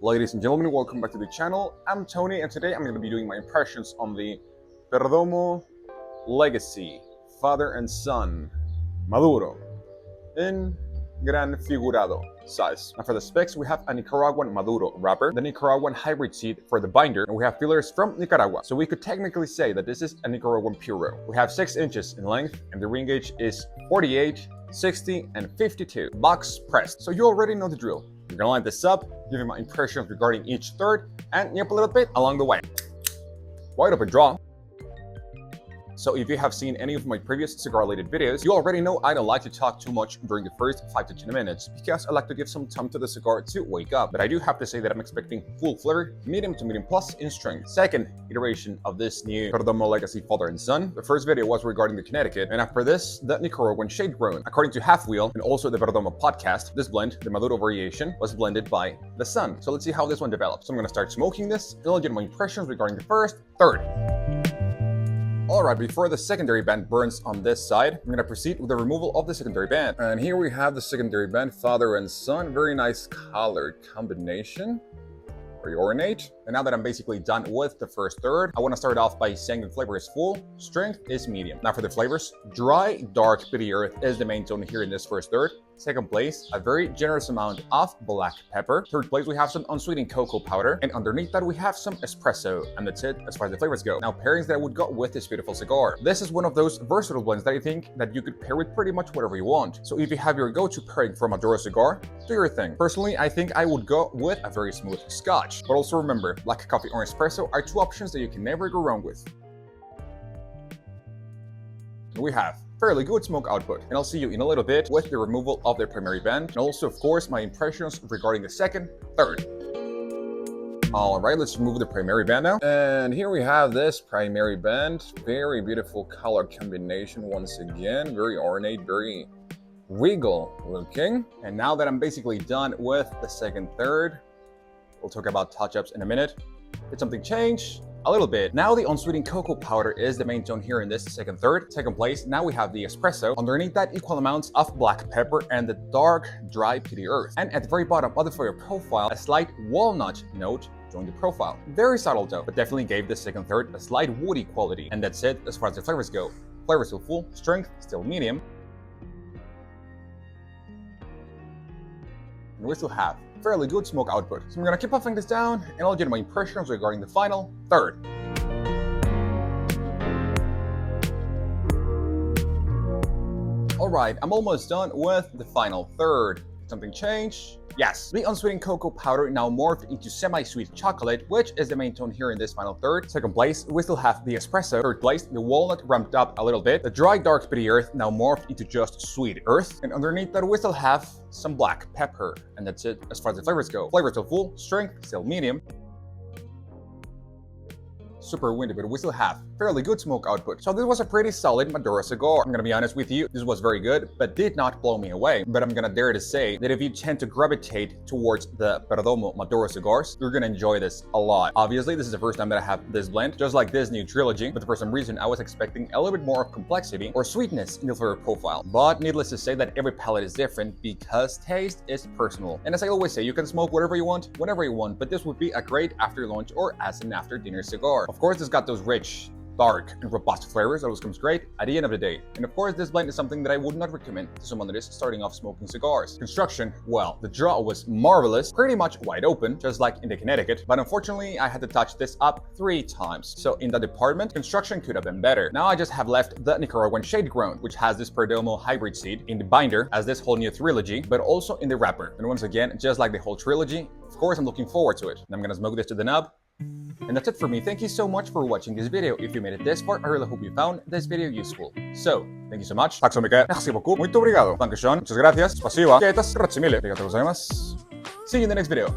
Ladies and gentlemen, welcome back to the channel. I'm Tony, and today I'm going to be doing my impressions on the Perdomo Legacy Father and Son Maduro in Gran Figurado size. Now for the specs, we have a Nicaraguan Maduro wrapper, the Nicaraguan hybrid seed for the binder, and we have fillers from Nicaragua. So we could technically say that this is a Nicaraguan Puro. We have 6 inches in length, and the ring gauge is 48, 60, and 52. Box pressed. So you already know the drill. I'm gonna line this up, give you my impressions regarding each third, and yep a little bit along the way. Wide open draw. So if you have seen any of my previous cigar-related videos, you already know I don't like to talk too much during the first 5 to 10 minutes because I like to give some time to the cigar to wake up. But I do have to say that I'm expecting full flavor, medium to medium plus in strength. Second iteration of this new Perdomo Legacy Father and Son. The first video was regarding the Connecticut, and after this, the Nicaraguan Shade Grown. According to Half Wheel and also the Perdomo podcast, this blend, the Maduro variation, was blended by the Sun. So let's see how this one develops. So I'm gonna start smoking this, and I'll get my impressions regarding the first third. Alright, before the secondary band burns on this side, I'm going to proceed with the removal of the secondary band. And here we have the secondary band, Father and Son. Very nice colored combination. Very ornate. And now that I'm basically done with the first third, I want to start off by saying the flavor is full, strength is medium. Now for the flavors, dry, dark, bitter earth is the main tone here in this first third. Second place, a very generous amount of black pepper. Third place, we have some unsweetened cocoa powder. And underneath that, we have some espresso. And that's it as far as the flavors go. Now, pairings that I would go with this beautiful cigar. This is one of those versatile blends that I think that you could pair with pretty much whatever you want. So if you have your go-to pairing for a Maduro cigar, do your thing. Personally, I think I would go with a very smooth scotch. But also remember, black coffee or espresso are 2 options that you can never go wrong with. We have fairly good smoke output, and I'll see you in a little bit with the removal of the primary band, and also of course my impressions regarding the second third. Alright, let's remove the primary band now, and here we have this primary band. Very beautiful color combination once again, very ornate, very regal looking. And now that I'm basically done with the second third, we'll talk about touch-ups in a minute. Did something change? A little bit. Now the unsweetened cocoa powder is the main tone here in this second third. Second place, now we have the espresso. Underneath that, equal amounts of black pepper and the dark, dry, peaty earth. And at the very bottom of the flavor profile, a slight walnut note joined the profile. Very subtle though, but definitely gave the second third a slight woody quality. And that's it as far as the flavors go. Flavor still full, strength still medium. And we still have fairly good smoke output. So I'm gonna keep puffing this down, and I'll get my impressions regarding the final third. Alright, I'm almost done with the final third. Something changed? Yes. The unsweetened cocoa powder now morphed into semi-sweet chocolate, which is the main tone here in this final third. Second place, we still have the espresso. Third place, the walnut ramped up a little bit. The dry, dark, bitter earth now morphed into just sweet earth. And underneath that, we still have some black pepper. And that's it as far as the flavors go. Flavor still full, strength still medium. Super windy, but we still have fairly good smoke output. So this was a pretty solid Maduro cigar. I'm gonna be honest with you, this was very good, but did not blow me away. But I'm gonna dare to say that if you tend to gravitate towards the Perdomo Maduro cigars, you're gonna enjoy this a lot. Obviously, this is the first time that I have this blend, just like this new trilogy, but for some reason, I was expecting a little bit more of complexity or sweetness in the flavor profile. But needless to say that every palate is different because taste is personal. And as I always say, you can smoke whatever you want, whenever you want, but this would be a great after lunch or as an after dinner cigar. Of course, it's got those rich, dark, and robust flavors that always comes great at the end of the day. And of course, this blend is something that I would not recommend to someone that is starting off smoking cigars. Construction, well, the draw was marvelous, pretty much wide open, just like in the Connecticut, but unfortunately, I had to touch this up 3 times. So in that department, construction could have been better. Now I just have left the Nicaraguan Shade Grown, which has this Perdomo hybrid seed in the binder as this whole new trilogy, but also in the wrapper. And once again, just like the whole trilogy, of course, I'm looking forward to it. And I'm gonna smoke this to the nub. And that's it for me. Thank you so much for watching this video. If you made it this far, I really hope you found this video useful. So, thank you so much. Tack så mycket. Merci beaucoup. Muito obrigado. Dankeschön. Muchas gracias. Spasiba. Kietas. Grazie mille. Arigatou gozaimasu. See you in the next video.